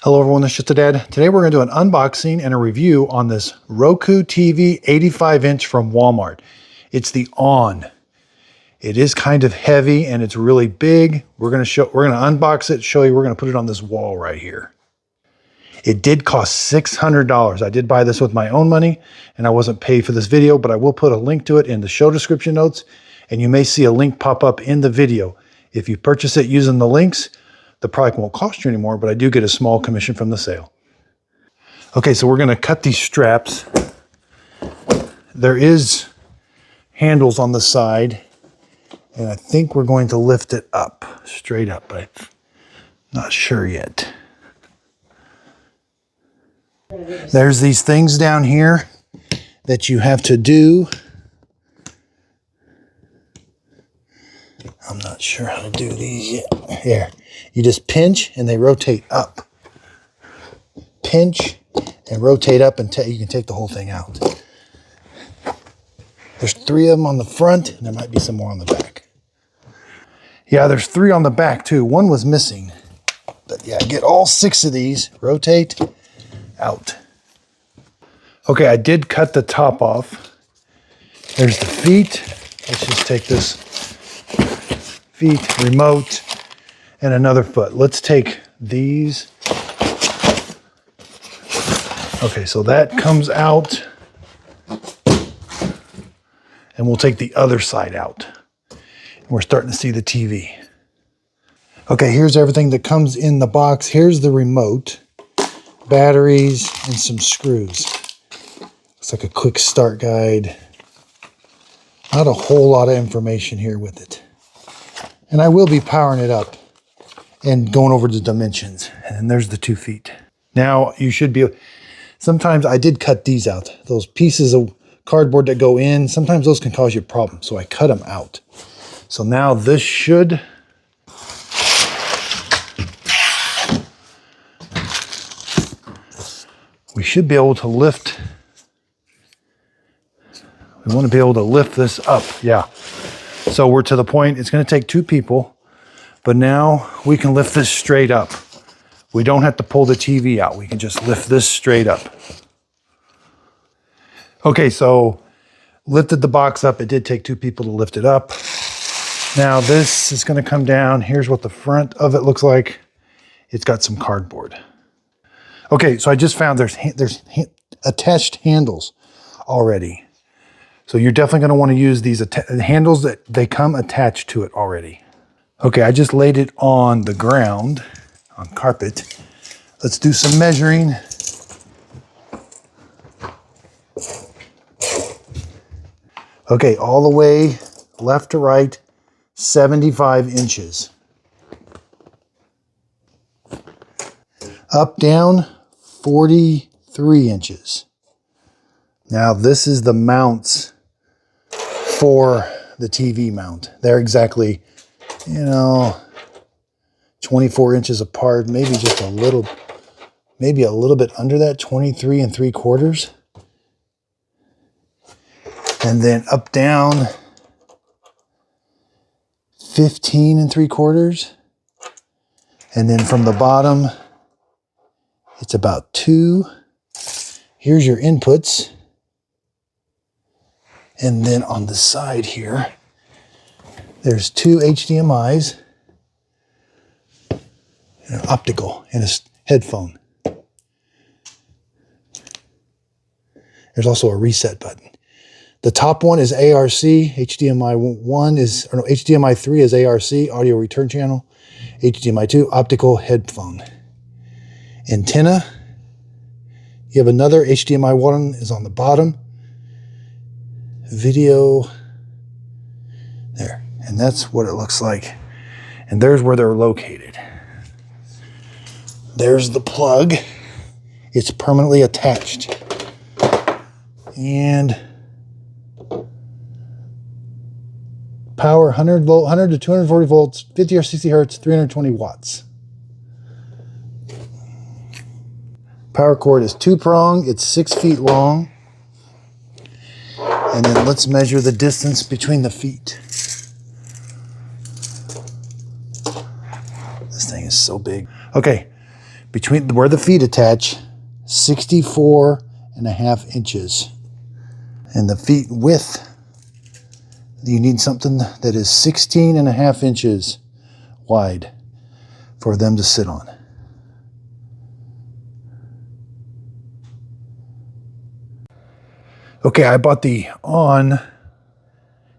Hello everyone, this is Just a Dad. Today we're going to do an unboxing and a review on this Roku TV 85-inch from Walmart. It's the ON. It is kind of heavy and it's really big. We're going to unbox it, show you, we're going to put it on this wall right here. It did cost $600. I did buy this with my own money and I wasn't paid for this video, but I will put a link to it in the show description notes and you may see a link pop up in the video. If you purchase it using the links, the product won't cost you anymore, but I do get a small commission from the sale. Okay, so we're going to cut these straps. There is handles on the side, and I think we're going to lift it up, straight up, but I'm not sure yet. There's these things down here that you have to do. I'm not sure how to do these yet. Here. You just pinch and they rotate up. Pinch and rotate up and you can take the whole thing out. There's 3 of them on the front and there might be some more on the back. Yeah, there's 3 on the back too. 1 was missing. But yeah, get all 6 of these, rotate, out. Okay, I did cut the top off. There's the feet. Let's just take this feet, remote, and another foot. Let's take these. Okay, so that comes out. And we'll take the other side out. And we're starting to see the TV. Okay, here's everything that comes in the box. Here's the remote, batteries, and some screws. Looks like a quick start guide. Not a whole lot of information here with it. And I will be powering it up and going over the dimensions. And there's the 2 feet. Now you should be, sometimes I did cut these out. Those pieces of cardboard that go in, sometimes those can cause you problems. So I cut them out. So now this should, we should be able to lift. We want to be able to lift this up. Yeah. So we're to the point, it's going to take 2 people. But now we can lift this straight up. We don't have to pull the TV out. We can just lift this straight up. Okay, so lifted the box up. It did take 2 people to lift it up. Now this is going to come down. Here's what the front of it looks like. It's got some cardboard. Okay, so I just found there's attached handles already. So you're definitely going to want to use these handles that they come attached to it already. Okay, I just laid it on the ground, on carpet. Let's do some measuring. Okay, all the way left to right, 75 inches. Up, down, 43 inches. Now this is the mounts for the TV mount. They're exactly, 24 inches apart, maybe just a little bit under that, 23 3/4. And then up, down, 15 3/4. And then from the bottom, it's about 2. Here's your inputs. And then on the side here, there's 2 HDMIs, an optical, and a headphone. There's also a reset button. The top one is ARC, HDMI 3 is ARC, audio return channel, HDMI 2, optical headphone. Antenna, you have another HDMI 1 is on the bottom. Video, there, and that's what it looks like. And there's where they're located. There's the plug. It's permanently attached. And power 100 to 240 volts, 50 or 60 hertz, 320 watts. Power cord is 2-prong. It's 6 feet long. And then let's measure the distance between the feet. This thing is so big. Okay, between where the feet attach, 64.5 inches. And the feet width, you need something that is 16.5 inches wide for them to sit on. Okay, I bought the On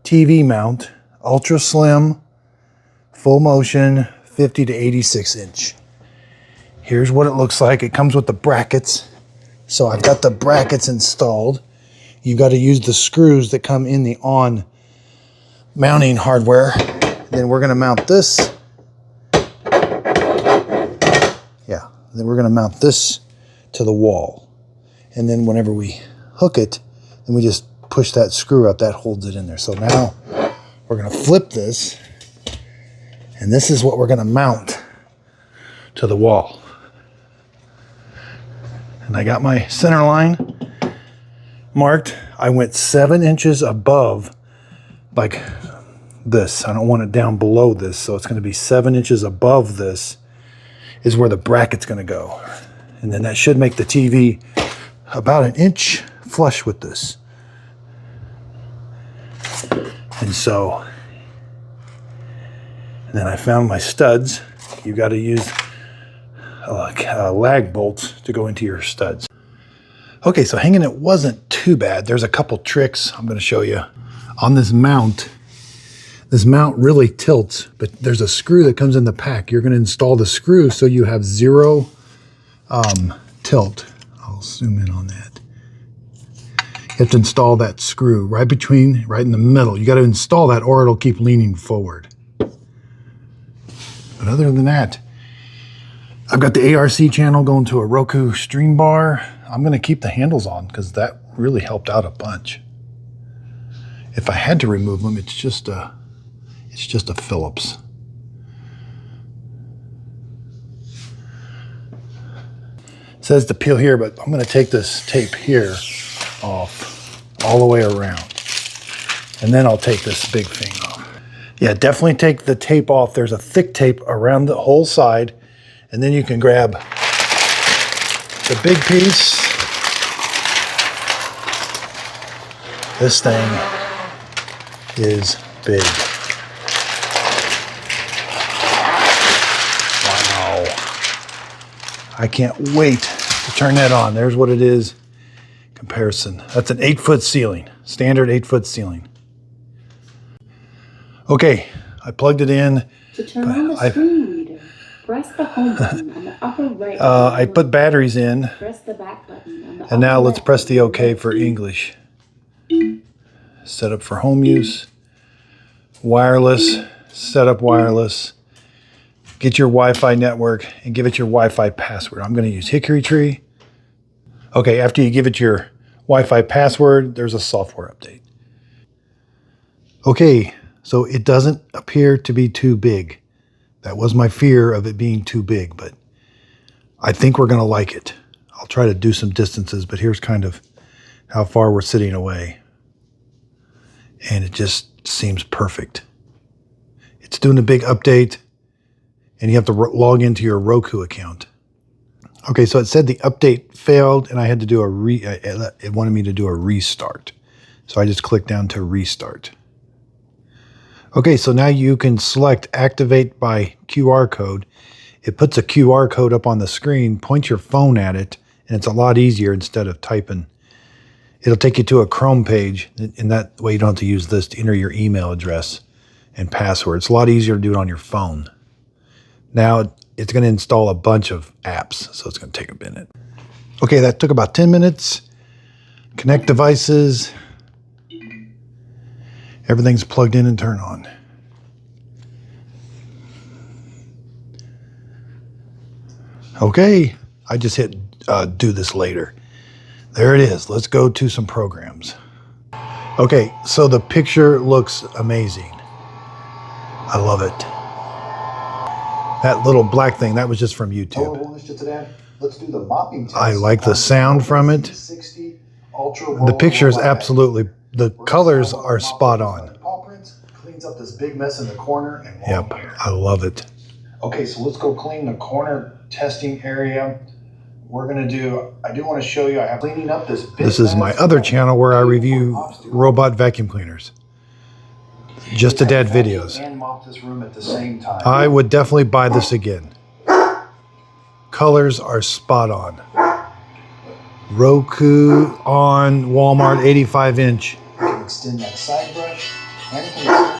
TV mount, ultra slim, full motion, 50 to 86 inch. Here's what it looks like. It comes with the brackets. So I've got the brackets installed. You've got to use the screws that come in the On mounting hardware. Then we're going to mount this. Yeah, then we're going to mount this to the wall. And then whenever we hook it, then we just push that screw up, that holds it in there. So now we're going to flip this, and this is what we're going to mount to the wall. And I got my center line marked. I went 7 inches above, like this. I don't want it down below this, so it's going to be 7 inches above this is where the bracket's going to go. And then that should make the TV about an inch flush with this. And so, and then I found my studs. You got to use lag bolts to go into your studs. Okay, so hanging it wasn't too bad. There's a couple tricks I'm going to show you. On this mount really tilts, but there's a screw that comes in the pack. You're going to install the screw so you have zero tilt. I'll zoom in on that. You have to install that screw right in the middle. You got to install that or it'll keep leaning forward. But other than that, I've got the ARC channel going to a Roku stream bar. I'm going to keep the handles on because that really helped out a bunch. If I had to remove them, it's just a Phillips. It says to peel here, but I'm going to take this tape here off all the way around. And then I'll take this big thing off. Yeah, definitely take the tape off. There's a thick tape around the whole side. And then you can grab the big piece. This thing is big. Wow. I can't wait to turn that on. There's what it is. Comparison. That's an 8-foot ceiling. Standard 8-foot ceiling. Okay, I plugged it in. To turn on the screen reader, press the home button on the upper right. I put batteries in. Press the back button on the And now upper let's left. press the OK for English. Set up for home use. Wireless. Set up wireless. Get your Wi-Fi network and give it your Wi-Fi password. I'm going to use Hickory Tree. Okay, after you give it your Wi-Fi password, there's a software update. Okay, so it doesn't appear to be too big. That was my fear of it being too big, but I think we're going to like it. I'll try to do some distances, but here's kind of how far we're sitting away. And it just seems perfect. It's doing a big update, and you have to log into your Roku account. Okay, so it said the update failed, and I had to do it wanted me to do a restart. So I just clicked down to restart. Okay, so now you can select activate by QR code. It puts a QR code up on the screen, point your phone at it, and it's a lot easier instead of typing. It'll take you to a Chrome page, and that way you don't have to use this to enter your email address and password. It's a lot easier to do it on your phone. Now it's going to install a bunch of apps, so it's going to take a minute. Okay, that took about 10 minutes. Connect devices. Everything's plugged in and turned on. Okay, I just hit do this later. There it is. Let's go to some programs. Okay, so the picture looks amazing. I love it. That little black thing, that was just from YouTube. Let's do the mopping test. I like the sound from it. The picture is absolutely, the colors are spot on. Paw prints cleans up this big mess in the corner. And Yep, I love it. Okay, so let's go clean the corner testing area. We're gonna do, I do want to show you, I have Cleaning up this big this is my mess. other channel where I review robot vacuum cleaners. Just to dad videos. And mop this room at the same time. I would definitely buy this again. Colors are spot on. Roku on Walmart 85 inch. You can extend that side brush and it can extend